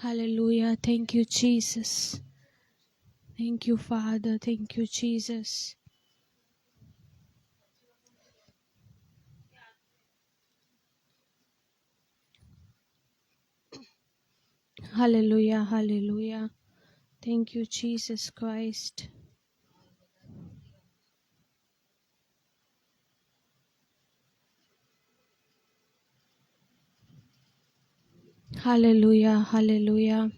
Hallelujah. Thank you, Jesus. Thank you, Father. Thank you, Jesus. Hallelujah. Hallelujah. Thank you, Jesus Christ. Hallelujah. Hallelujah.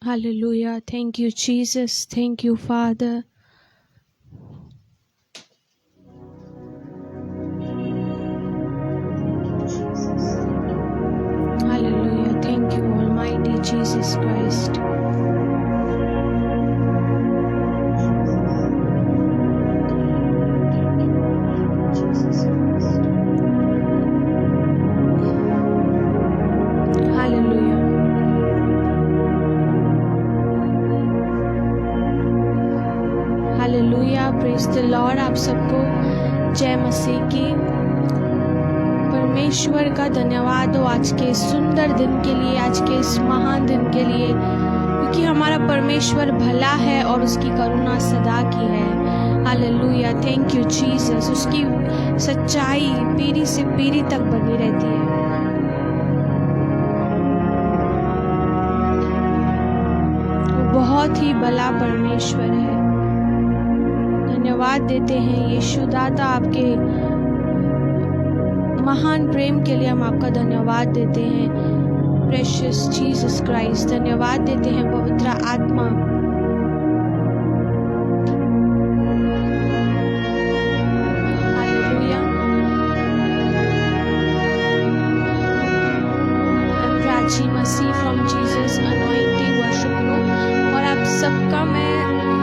Hallelujah. Thank you, Jesus. Thank you, Father. Hallelujah. Thank you, Almighty Jesus Christ. Hallelujah. Hallelujah, praise the Lord. आप सबको जय मसीह की। परमेश्वर का धन्यवाद हो आज के सुंदर दिन के लिए, आज के इस महान दिन के लिए, क्योंकि हमारा परमेश्वर भला है और उसकी करुणा सदा की है। Hallelujah, thank you Jesus. उसकी सच्चाई पीढ़ी से पीढ़ी तक बनी रहती है। वो बहुत ही भला परमेश्वर है। धन्यवाद देते हैं यीशु दाता, आपके महान प्रेम के लिए हम आपका धन्यवाद देते हैं। प्रेशियस जीसस क्राइस्ट, धन्यवाद देते हैं पवित्र आत्मा। Hallelujah. I am Prachi Masih from Jesus anointing worship group, और आप सबका मैं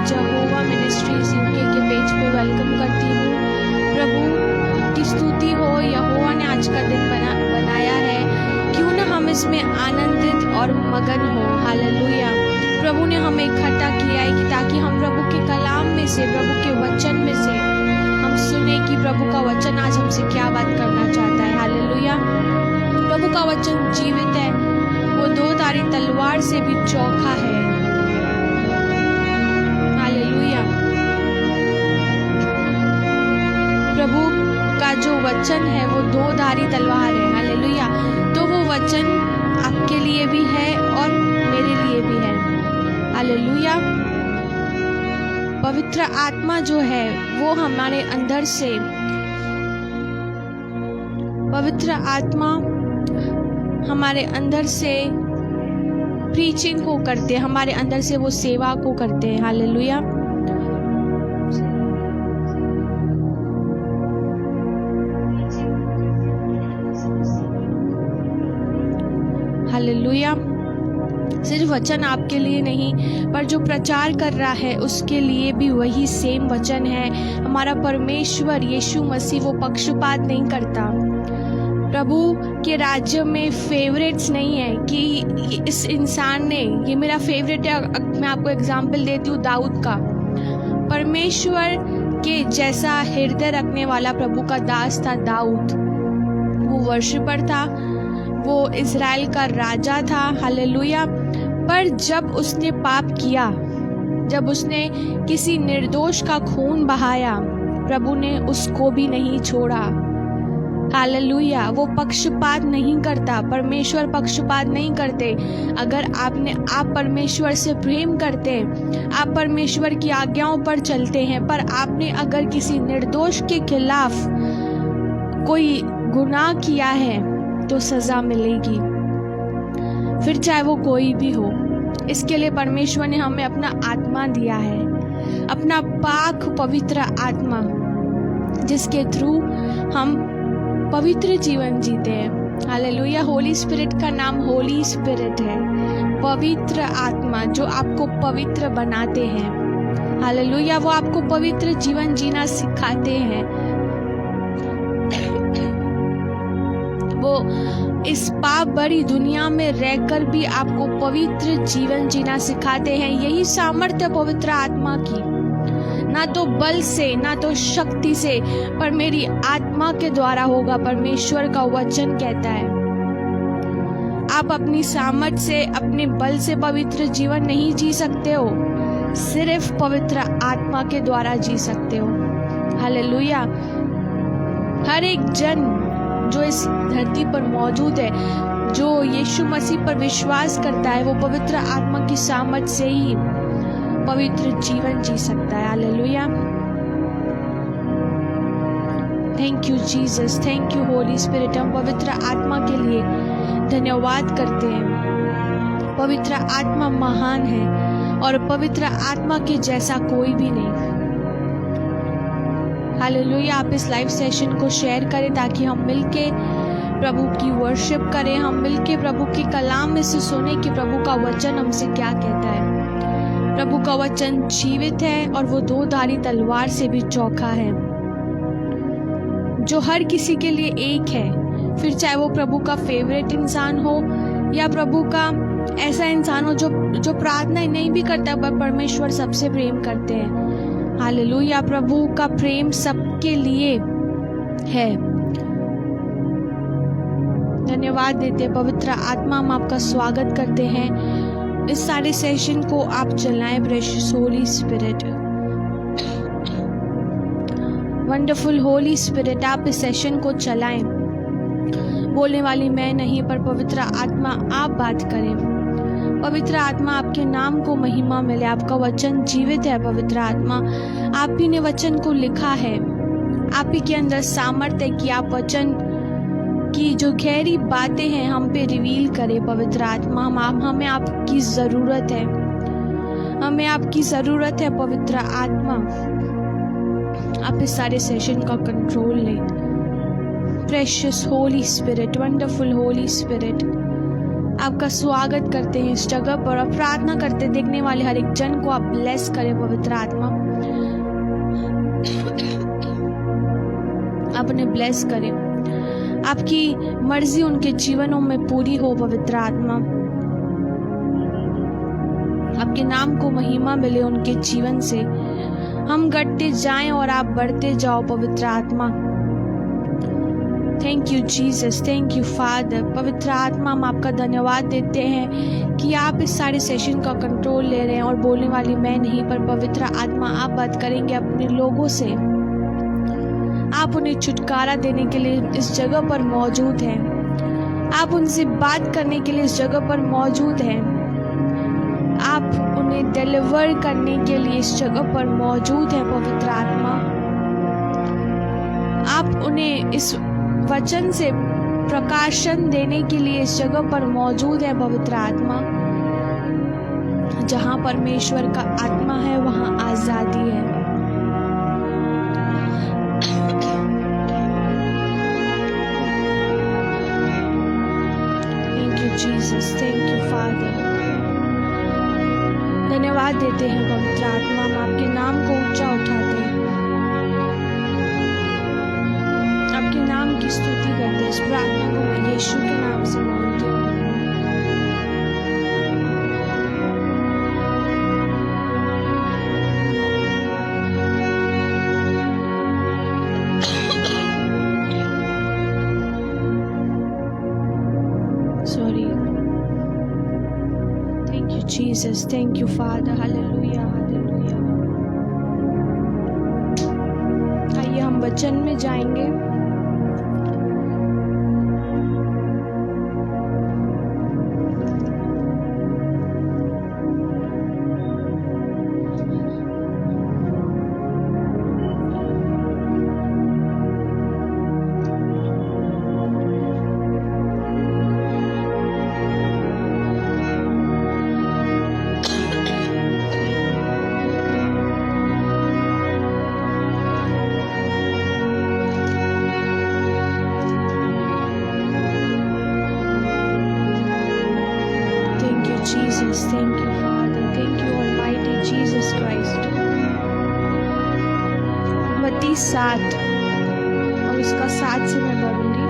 जहोवा मिनिस्ट्रीज इनके पेज पे वेलकम करती हूँ। प्रभु की स्तुति हो, यहोवा ने आज का दिन बनाया है, क्यों ना हम इसमें आनंदित और मगन हो। हालेलुया। प्रभु ने हमें इकट्ठा किया है कि ताकि हम प्रभु के कलाम में से, प्रभु के वचन में से हम सुने कि प्रभु का वचन आज हमसे क्या बात करना चाहता है। हालेलुया। प्रभु का वचन जीवित है, वो दो धारी तलवार से भी चौखा है। प्रभु का जो वचन है वो दो धारी तलवार है। हालेलुया। तो वो वचन आपके लिए भी है और मेरे लिए भी है। हालेलुया। पवित्र आत्मा जो है वो हमारे अंदर से, पवित्र आत्मा हमारे अंदर से प्रीचिंग को करते हैं, हमारे अंदर से वो सेवा को करते हैं। हालेलुया। हालेलुया। सिर्फ वचन आपके लिए नहीं, पर जो प्रचार कर रहा है उसके लिए भी वही सेम वचन है। हमारा परमेश्वर यीशु मसीह वो पक्षपात नहीं करता। प्रभु के राज्य में फेवरेट्स नहीं है कि इस इंसान ने, ये मेरा फेवरेट है। मैं आपको एग्जाम्पल देती हूँ दाऊद का। परमेश्वर के जैसा हृदय रखने वाला प्रभु का दास था दाऊद। वो वर्शिपर था, वो इज़राइल का राजा था। हालेलुया। पर जब उसने पाप किया, जब उसने किसी निर्दोष का खून बहाया, प्रभु ने उसको भी नहीं छोड़ा। हालेलुया। वो पक्षपात नहीं करता, परमेश्वर पक्षपात नहीं करते। अगर आप परमेश्वर से प्रेम करते, आप परमेश्वर की आज्ञाओं पर चलते हैं, पर आपने अगर किसी निर्दोष के खिलाफ कोई गुनाह किया है तो सजा मिलेगी, फिर चाहे वो कोई भी हो। इसके लिए परमेश्वर ने हमें अपना आत्मा दिया है, अपना पाक पवित्र आत्मा, जिसके थ्रू हम पवित्र जीवन जीते हैं। हालेलुया। होली स्पिरिट का नाम होली स्पिरिट है, पवित्र आत्मा जो आपको पवित्र बनाते हैं। हालेलुया। वो आपको पवित्र जीवन जीना सिखाते हैं। वो इस पाप भरी दुनिया में रहकर भी आपको पवित्र जीवन जीना सिखाते हैं। यही सामर्थ्य पवित्र आत्मा की, ना तो बल से ना तो शक्ति से, पर मेरी आत्मा के द्वारा होगा, परमेश्वर का वचन कहता है। आप अपनी सामर्थ से, अपने बल से पवित्र जीवन नहीं जी सकते हो, सिर्फ पवित्र आत्मा के द्वारा जी सकते हो। हालेलुया। हर एक जन जो इस धरती पर मौजूद है, जो यीशु मसीह पर विश्वास करता है, वो पवित्र आत्मा की सामर्थ से ही पवित्र जीवन जी सकता है। Hallelujah. Thank you Jesus, thank you Holi spirit. हम पवित्र आत्मा के लिए धन्यवाद करते हैं। पवित्र आत्मा महान है और पवित्र आत्मा के जैसा कोई भी नहीं। हालेलुया। आप इस लाइव सेशन को शेयर करें ताकि हम मिलके प्रभु की वर्शिप करें, हम मिलके प्रभु के कलाम में से सुने कि प्रभु का वचन हमसे क्या कहता है। प्रभु का वचन जीवित है और वो दो धारी तलवार से भी चौखा है, जो हर किसी के लिए एक है। फिर चाहे वो प्रभु का फेवरेट इंसान हो या प्रभु का ऐसा इंसान हो जो प्रार्थना नहीं भी करता, पर परमेश्वर सबसे प्रेम करते हैं। हालेलुया। प्रभु का प्रेम सबके लिए है। धन्यवाद देते पवित्र आत्मा, हम आपका स्वागत करते हैं। इस सारे सेशन को आप चलाएं precious Holi spirit. Wonderful Holi spirit, आप इस सेशन को चलाएं। बोलने वाली मैं नहीं, पर पवित्र आत्मा आप बात करें। पवित्र आत्मा, आपके नाम को महिमा मिले। आपका वचन जीवित है। पवित्र आत्मा, आप ही ने वचन को लिखा है। आप ही के अंदर सामर्थ्य है कि आप वचन की जो गहरी बातें हैं हम पे रिवील करें। पवित्र आत्मा, हमें आपकी ज़रूरत है, हमें आपकी ज़रूरत है। पवित्र आत्मा, आप इस सारे सेशन का कंट्रोल लें। Precious Holi spirit, wonderful Holi spirit, आपका स्वागत करते हैं इस जगह पर और प्रार्थना करते देखने वाले हर एक जन को आप ब्लेस करें। पवित्र आत्मा, आप उन्हें ब्लेस करें। आपकी मर्जी उनके जीवनों में पूरी हो। पवित्र आत्मा, आपके नाम को महिमा मिले उनके जीवन से। हम घटते जाएं और आप बढ़ते जाओ। पवित्र आत्मा, thank you Jesus, thank you father. पवित्र आत्मा, हम आपका धन्यवाद देते हैं कि आप इस सारे सेशन का कंट्रोल ले रहे हैं और बोलने वाली मैं नहीं, पर पवित्र आत्मा आप बात करेंगे अपने लोगों से। आप उन्हें छुटकारा देने के लिए इस जगह पर मौजूद हैं। आप उनसे बात करने के लिए इस जगह पर मौजूद हैं। आप उन्हें डिलीवर करने के लिए इस जगह पर मौजूद हैं। पवित्र आत्मा, आप उन्हें इस वचन से प्रकाशन देने के लिए इस जगह पर मौजूद है। पवित्र आत्मा, जहाँ परमेश्वर का आत्मा है वहाँ आजादी है। Thank you Jesus, thank you father. धन्यवाद देते हैं पवित्र आत्मा, हम आपके नाम को ऊंचा उठाते हैं, आपके नाम की स्तुति करते हैं। इस प्रार्थना को मैं यीशु के नाम से मांगती हूँ। Sorry. Thank you Jesus, thank you father. Hallelujah, hallelujah. आइए हम वचन में जाएंगे। मत्ती 7 और उसका 7 से मैं पढ़ूंगी।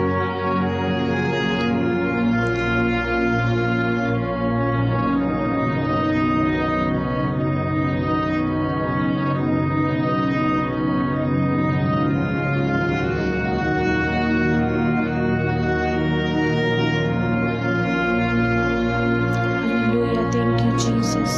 Hallelujah, thank you Jesus.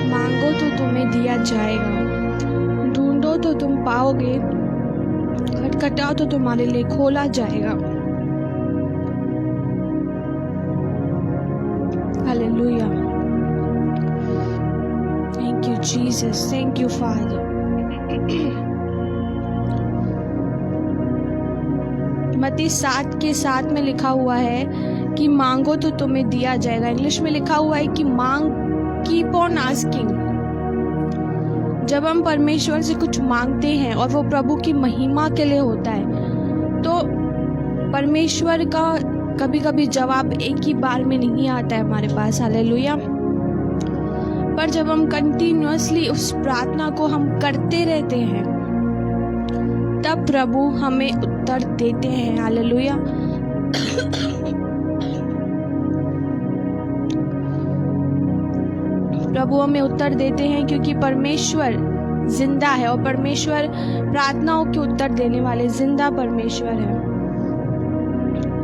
मांगो तो तुम्हें दिया जाएगा, ढूंढो तो तुम पाओगे, खटखटाओ तो तुम्हारे लिए खोला जाएगा। Hallelujah, thank you Jesus, thank you father. मत्ती 7 के 7 में लिखा हुआ है कि मांगो तो तुम्हें दिया जाएगा। इंग्लिश में लिखा हुआ है कि मांग, कीप ऑन आस्किंग। जब हम परमेश्वर से कुछ मांगते हैं और वो प्रभु की महिमा के लिए होता है, तो परमेश्वर का कभी कभी जवाब एक ही बार में नहीं आता है हमारे पास। हालेलुया। पर जब हम कंटिन्यूअसली उस प्रार्थना को हम करते रहते हैं, तब प्रभु हमें उत्तर देते हैं। हालेलुया। प्रभु हमें उत्तर देते हैं क्योंकि परमेश्वर जिंदा है और परमेश्वर प्रार्थनाओं के उत्तर देने वाले जिंदा परमेश्वर है।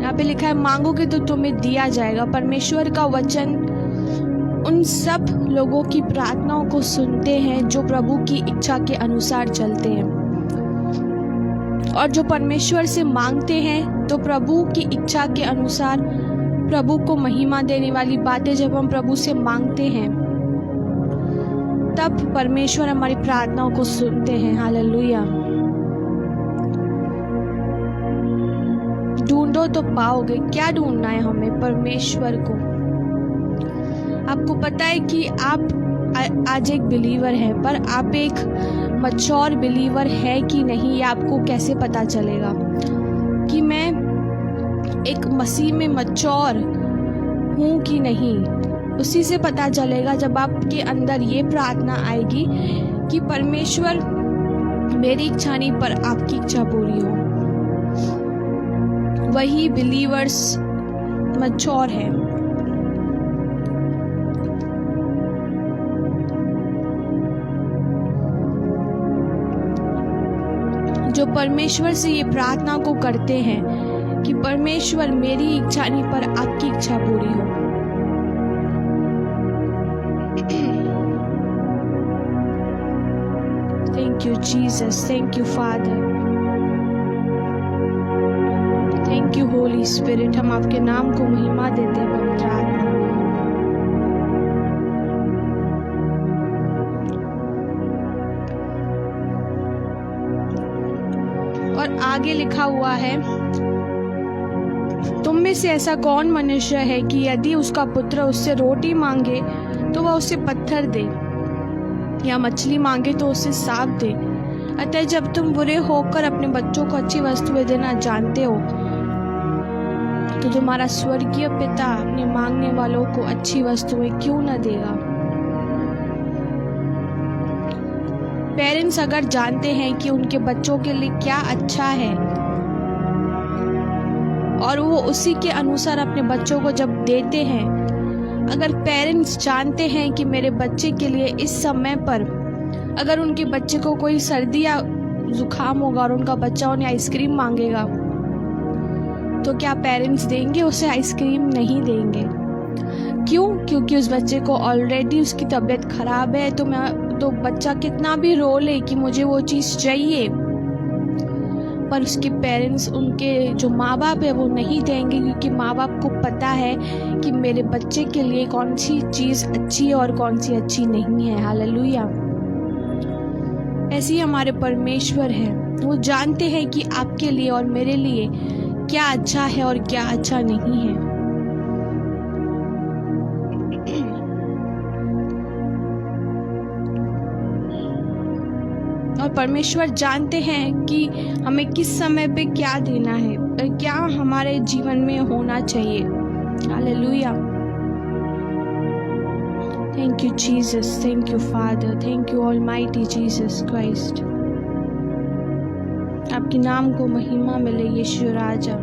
यहाँ पे लिखा है मांगोगे तो तुम्हें दिया जाएगा। परमेश्वर का वचन उन सब लोगों की प्रार्थनाओं को सुनते हैं जो प्रभु की इच्छा के अनुसार चलते हैं, और जो परमेश्वर से मांगते हैं तो प्रभु की इच्छा के अनुसार प्रभु को महिमा देने वाली बातें जब हम प्रभु से मांगते हैं, तब परमेश्वर हमारी प्रार्थनाओं को सुनते हैं। हालेलुया। ढूंढो तो पाओगे। क्या ढूंढना है हमें? परमेश्वर को। आपको पता है कि आप आज एक बिलीवर है, पर आप एक मैच्योर बिलीवर है कि नहीं, ये आपको कैसे पता चलेगा कि मैं एक मसीह में मैच्योर हूँ कि नहीं? उसी से पता चलेगा जब आपके अंदर ये प्रार्थना आएगी कि परमेश्वर मेरी इच्छा नहीं पर आपकी इच्छा पूरी हो। वही बिलीवर्स मैच्योर है। जो परमेश्वर से ये प्रार्थना को करते हैं कि परमेश्वर मेरी इच्छा नहीं पर आपकी इच्छा पूरी हो। Thank you Jesus, thank you Father, thank you Holy Spirit। हम आपके नाम को महिमा देते हैं पवित्र आत्मा। और आगे लिखा हुआ है, तुम में से ऐसा कौन मनुष्य है कि यदि उसका पुत्र उससे रोटी मांगे तो वह उसे पत्थर दे, या मछली मांगे तो उसे सांप दे? अतः जब तुम बुरे होकर अपने बच्चों को अच्छी वस्तुएं देना जानते हो, तो तुम्हारा स्वर्गीय पिता अपने मांगने वालों को अच्छी वस्तुएं क्यों न देगा। पेरेंट्स अगर जानते हैं कि उनके बच्चों के लिए क्या अच्छा है और वो उसी के अनुसार अपने बच्चों को जब देते हैं, अगर पेरेंट्स जानते हैं कि मेरे बच्चे के लिए इस समय पर अगर उनके बच्चे को कोई सर्दी या जुकाम होगा और उनका बच्चा उन्हें आइसक्रीम मांगेगा, तो क्या पेरेंट्स देंगे उसे आइसक्रीम? नहीं देंगे। क्यों? क्योंकि उस बच्चे को ऑलरेडी उसकी तबीयत खराब है, तो बच्चा कितना भी रो ले कि मुझे वो चीज़ चाहिए, पर उसके पेरेंट्स, उनके जो माँ बाप है, वो नहीं देंगे, क्योंकि माँ बाप को पता है कि मेरे बच्चे के लिए कौन सी चीज़ अच्छी है और कौन सी अच्छी नहीं है। हालेलुया। ऐसे ही हमारे परमेश्वर हैं, वो जानते हैं कि आपके लिए और मेरे लिए क्या अच्छा है और क्या अच्छा नहीं है। और परमेश्वर जानते हैं कि हमें किस समय पे क्या देना है और क्या हमारे जीवन में होना चाहिए। Hallelujah. Thank you Jesus, thank you father, thank you almighty Jesus Christ. आपके नाम को महिमा मिले यीशु राजा।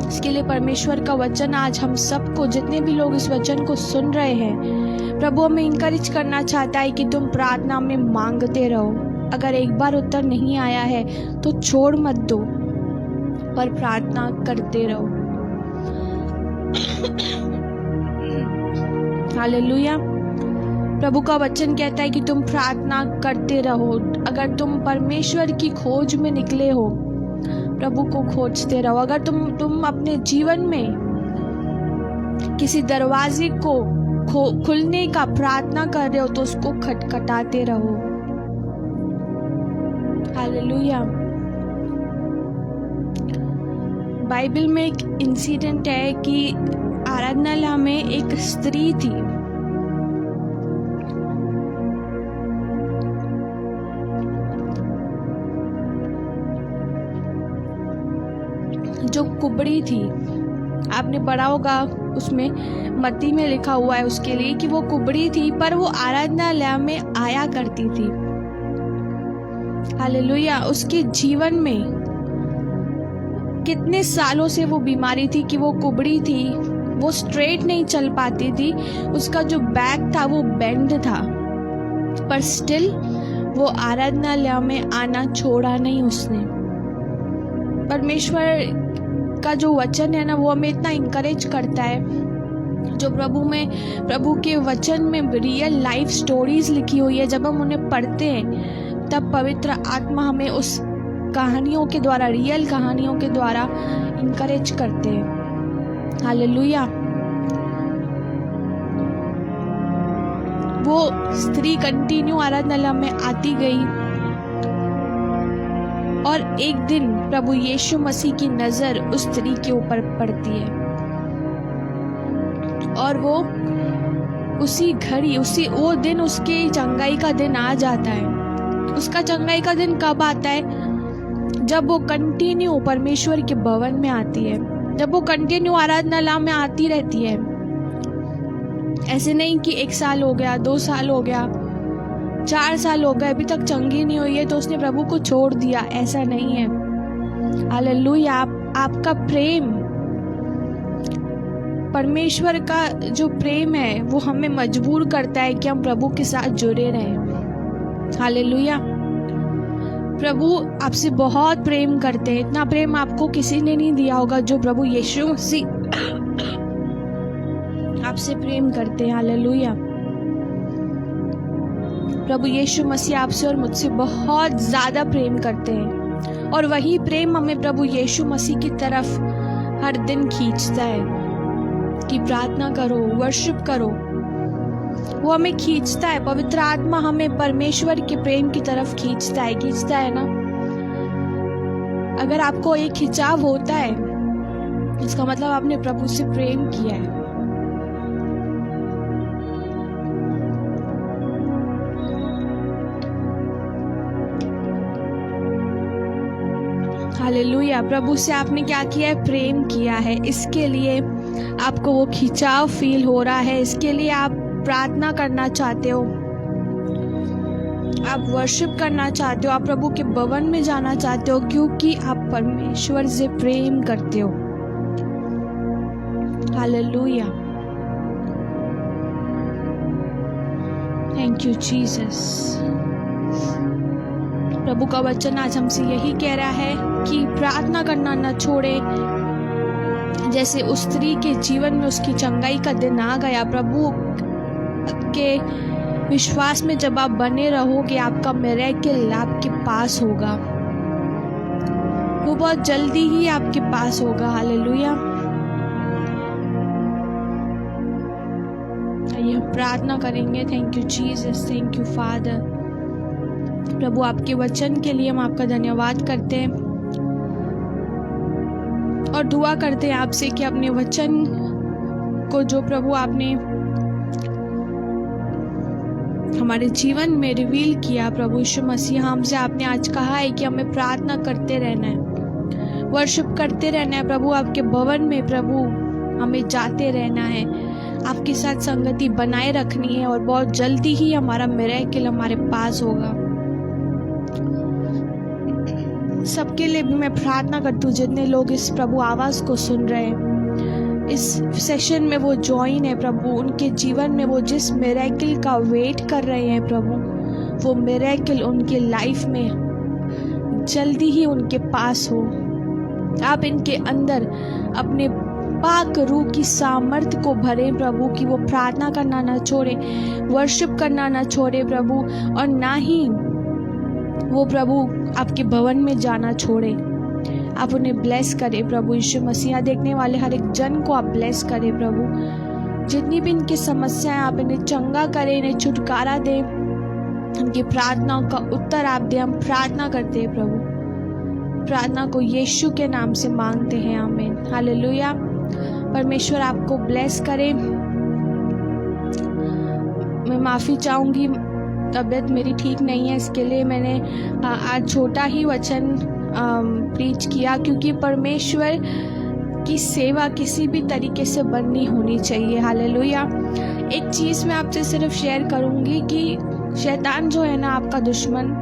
इसके लिए परमेश्वर का वचन आज हम सबको, जितने भी लोग इस वचन को सुन रहे हैं, प्रभु हमें इंकरेज करना चाहता है कि तुम प्रार्थना में मांगते रहो। अगर एक बार उत्तर नहीं आया है तो छोड़ मत दो, पर प्रार्थना करते रहो। हालेलुया। प्रभु का वचन कहता है कि तुम प्रार्थना करते रहो। अगर तुम परमेश्वर की खोज में निकले हो, प्रभु को खोजते रहो। अगर तुम अपने जीवन में किसी दरवाजे को खुलने का प्रार्थना कर रहे हो तो उसको खटखटाते रहो। हालेलुया। बाइबल में एक इंसिडेंट है कि आराधनालय में एक स्त्री थी जो कुबड़ी थी। आपने पढ़ा होगा, उसमें मत्ती में लिखा हुआ है उसके लिए कि वो कुबड़ी थी, पर वो आराधनालय में आया करती थी। हालेलुया। उसके जीवन में कितने सालों से वो बीमारी थी कि वो कुबड़ी थी, वो स्ट्रेट नहीं चल पाती थी, उसका जो बैक था वो बेंड था, पर स्टिल वो आराधनालय में आना छोड़ा नहीं उसने। परमेश्वर का जो वचन है ना, वो हमें इतना इंकरेज करता है। जो प्रभु के वचन में रियल लाइफ स्टोरीज लिखी हुई है, जब हम उन्हें पढ़ते हैं तब पवित्र आत्मा हमें उस कहानियों के द्वारा, रियल कहानियों के द्वारा इंकरेज करते हैं। हालेलुया। वो स्त्री कंटिन्यू आराधनालय में आती गई और एक दिन प्रभु यीशु मसीह की नजर उस स्त्री के ऊपर पड़ती है और वो उसी घड़ी, वो दिन उसके चंगाई का दिन आ जाता है। उसका चंगाई का दिन कब आता है? जब वो कंटिन्यू परमेश्वर के भवन में आती है, जब वो कंटिन्यू आराधनालय में आती रहती है। ऐसे नहीं कि 1 साल हो गया, 2 साल हो गया, 4 साल हो गए, अभी तक चंगी नहीं हुई है तो उसने प्रभु को छोड़ दिया, ऐसा नहीं है। हालेलुया। आपका प्रेम, परमेश्वर का जो प्रेम है वो हमें मजबूर करता है कि हम प्रभु के साथ जुड़े रहें। हालेलुया। प्रभु आपसे बहुत प्रेम करते हैं। इतना प्रेम आपको किसी ने नहीं दिया होगा जो प्रभु यीशु मसीह आपसे प्रेम करते हैं। हालेलुया। प्रभु यीशु मसीह आपसे और मुझसे बहुत ज्यादा प्रेम करते हैं और वही प्रेम हमें प्रभु यीशु मसीह की तरफ हर दिन खींचता है कि प्रार्थना करो, वर्शिप करो। वो हमें खींचता है, पवित्र आत्मा हमें परमेश्वर के प्रेम की तरफ खींचता है ना। अगर आपको एक खिंचाव होता है, इसका मतलब आपने प्रभु से प्रेम किया है। हालेलुया। प्रभु से आपने क्या किया है? प्रेम किया है। इसके लिए आपको वो खिंचाव फील हो रहा है, इसके लिए आप प्रार्थना करना चाहते हो, आप वर्शिप करना चाहते हो, आप प्रभु के भवन में जाना चाहते हो, क्योंकि आप परमेश्वर से प्रेम करते हो। हालेलुया। Thank you Jesus. प्रभु का वचन आज हमसे यही कह रहा है कि प्रार्थना करना न छोड़े। जैसे उस स्त्री के जीवन में उसकी चंगाई का दिन आ गया, प्रभु के विश्वास में जब आप बने रहोगे, आपका मिरेकल आपके पास होगा, वो बहुत जल्दी ही आपके पास होगा। हालेलुया। आइए प्रार्थना करेंगे। Thank you Jesus, thank you father. प्रभु आपके वचन के लिए हम आपका धन्यवाद करते हैं और दुआ करते हैं आपसे कि अपने वचन को जो प्रभु आपने हमारे जीवन में रिवील किया प्रभु यीशु मसीह। हमसे आपने आज कहा है कि हमें प्रार्थना करते रहना है, वर्शिप करते रहना है प्रभु। आपके भवन में प्रभु हमें जाते रहना है, आपके साथ संगति बनाए रखनी है और बहुत जल्दी ही हमारा मिरेकल हमारे पास होगा। सबके लिए भी मैं प्रार्थना करती हूँ जितने लोग इस प्रभु आवाज़ को सुन रहे हैं, इस सेशन में वो ज्वाइन है प्रभु, उनके जीवन में वो जिस मिरेकल का वेट कर रहे हैं प्रभु, वो मिरेकल उनके लाइफ में जल्दी ही उनके पास हो। आप इनके अंदर अपने पाक रूह की सामर्थ्य को भरे प्रभु, कि वो प्रार्थना करना ना छोड़े, वर्शिप करना ना छोड़े प्रभु, और ना ही वो प्रभु आपके भवन में जाना छोड़े। आप उन्हें ब्लेस करें प्रभु यीशु मसीह। देखने वाले हर एक जन को आप ब्लेस करें प्रभु। जितनी भी इनकी समस्याएं, आप इन्हें चंगा करें, इन्हें छुटकारा दें, उनकी प्रार्थनाओं का उत्तर आप दें। हम प्रार्थना करते हैं प्रभु, प्रार्थना को यीशु के नाम से मांगते हैं, आमीन, हालेलुया। परमेश्वर आपको ब्लेस करे। मैं माफ़ी चाहूँगी, तबीयत मेरी ठीक नहीं है, इसके लिए मैंने आज छोटा ही वचन प्रीच किया, क्योंकि परमेश्वर की सेवा किसी भी तरीके से बननी होनी चाहिए, हालेलुया। एक चीज़ मैं आपसे सिर्फ शेयर करूँगी कि शैतान जो है ना, आपका दुश्मन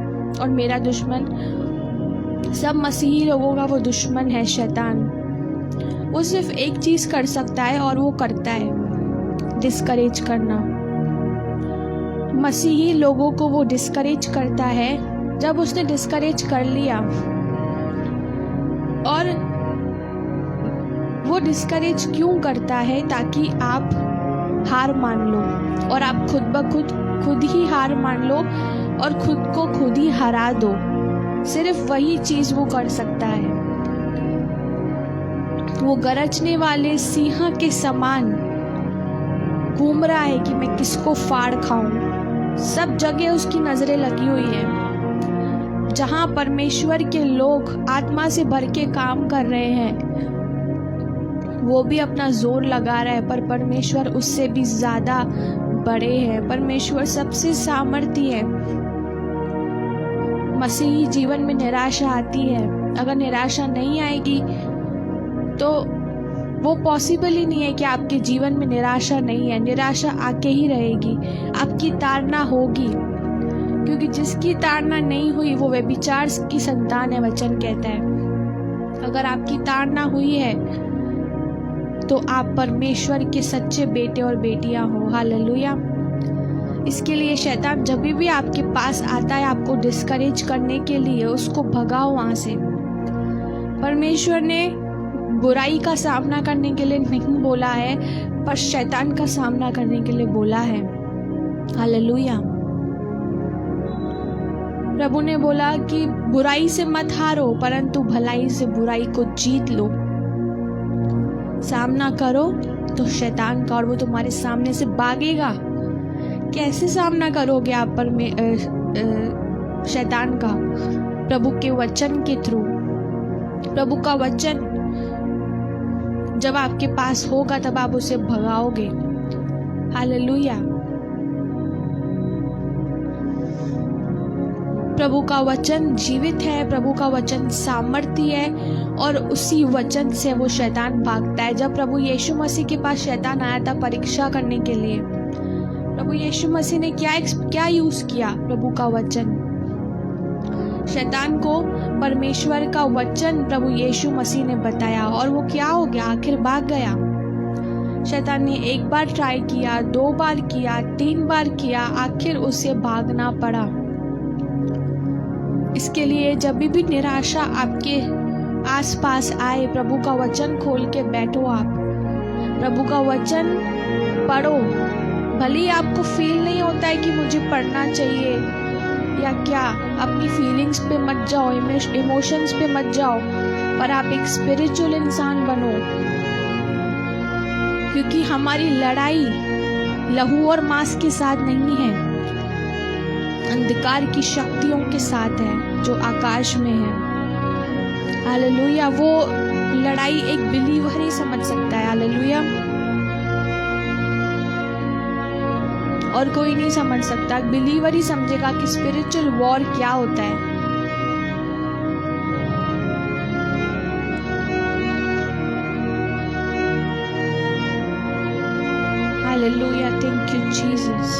और मेरा दुश्मन, सब मसीही लोगों का वो दुश्मन है शैतान। वो सिर्फ एक चीज़ कर सकता है और वो करता है डिस्करेज करना। मसीही लोगों को वो डिस्करेज करता है। जब उसने डिस्करेज कर लिया, और वो डिस्करेज क्यों करता है? ताकि आप हार मान लो और आप खुद ही हार मान लो और खुद को खुद ही हरा दो। सिर्फ वही चीज़ वो कर सकता है। वो गरजने वाले सिंह के समान घूम रहा है कि मैं किसको फाड़ खाऊं। सब जगह उसकी नजरें लगी हुई हैं। जहां परमेश्वर के लोग आत्मा से भर के काम कर रहे हैं, वो भी अपना जोर लगा रहा है, पर परमेश्वर उससे भी ज्यादा बड़े हैं। परमेश्वर सबसे सामर्थी है। मसीही जीवन में निराशा आती है। अगर निराशा नहीं आएगी तो वो पॉसिबल ही नहीं है कि आपके जीवन में निराशा नहीं है। निराशा आके ही रहेगी, आपकी ताड़ना होगी, क्योंकि जिसकी ताड़ना नहीं हुई वो व्यभिचार की संतान है, वचन कहता है। अगर आपकी ताड़ना हुई है तो आप परमेश्वर के सच्चे बेटे और बेटियां हो, हालेलुया। इसके लिए शैतान जब भी आपके पास आता है आपको डिस्करेज करने के लिए, उसको भगाओ वहां से। परमेश्वर ने बुराई का सामना करने के लिए नहीं बोला है, पर शैतान का सामना करने के लिए बोला है, हालेलुया। प्रभु ने बोला कि बुराई से मत हारो, परंतु भलाई से बुराई को जीत लो। सामना करो तो शैतान का, और वो तुम्हारे सामने से भागेगा। कैसे सामना करोगे आप शैतान का? प्रभु के वचन के थ्रू। प्रभु का वचन जब आपके पास होगा तब आप उसे भगाओगे, हालेलुया। प्रभु का वचन जीवित है, प्रभु का वचन सामर्थी है, और उसी वचन से वो शैतान भागता है। जब प्रभु यीशु मसीह के पास शैतान आया था परीक्षा करने के लिए, प्रभु यीशु मसीह ने क्या यूज किया? प्रभु का वचन। शैतान को परमेश्वर का वचन प्रभु यीशु मसीह ने बताया, और वो क्या हो गया? आखिर भाग गया। शैतान ने एक बार ट्राई किया, 2 बार किया, 3 बार किया, आखिर उसे भागना पड़ा। इसके लिए जब भी निराशा आपके आसपास आए, प्रभु का वचन खोल के बैठो। आप प्रभु का वचन पढ़ो। भले ही आपको फील नहीं होता है कि मुझे पढ़ना चाहिए या क्या, अपनी फीलिंग्स पे मत जाओ, इमोशंस पे मत जाओ, पर आप एक स्पिरिचुअल इंसान बनो, क्योंकि हमारी लड़ाई लहू और मांस के साथ नहीं है, अंधकार की शक्तियों के साथ है जो आकाश में है, हालेलुया। वो लड़ाई एक बिलीवर ही समझ सकता है, हालेलुया। और कोई नहीं समझ सकता। बिलीवर ही समझेगा कि स्पिरिचुअल वॉर क्या होता है। Hallelujah, thank you Jesus.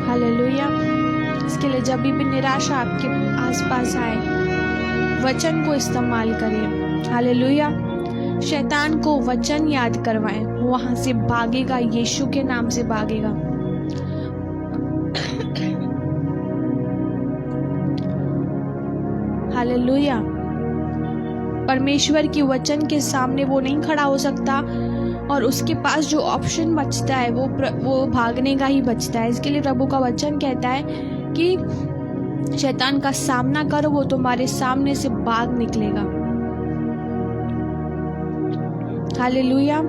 Hallelujah. इसके लिए जब भी निराशा आपके आसपास आए, वचन को इस्तेमाल करें। हालेलुया। शैतान को वचन याद करवाएं, वहां से भागेगा, यीशु के नाम से भागेगा। हालेलुया। परमेश्वर की वचन के सामने वो नहीं खड़ा हो सकता और उसके पास जो ऑप्शन बचता है वो भागने का ही बचता है। इसके लिए प्रभु का वचन कहता है कि शैतान का सामना करो, वो तुम्हारे सामने से भाग निकलेगा। हालेलुया।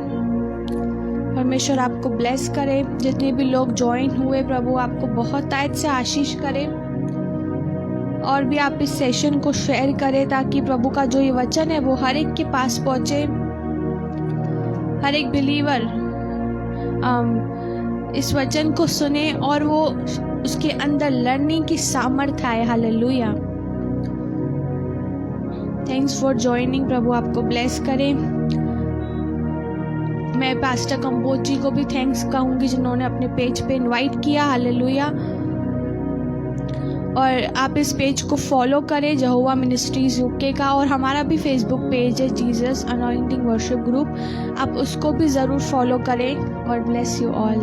परमेश्वर आपको ब्लेस करे। जितने भी लोग ज्वाइन हुए, प्रभु आपको बहुत तायत से आशीष करे। और भी आप इस सेशन को शेयर करें ताकि प्रभु का जो ये वचन है वो हर एक के पास पहुंचे। हर एक बिलीवर इस वचन को सुने और वो उसके अंदर लड़ने की सामर्थ्य आए। हालेलुया। Thanks for joining. प्रभु आपको ब्लेस करे। मैं पास्टर कंबोज जी को भी थैंक्स कहूंगी जिन्होंने अपने पेज पे इनवाइट किया। हालेलुया। और आप इस पेज को फॉलो करें, यहोवा मिनिस्ट्रीज यूके का, और हमारा भी फेसबुक पेज है जीसस अनॉइंटिंग वर्शिप ग्रुप, आप उसको भी ज़रूर फॉलो करें। God bless you all.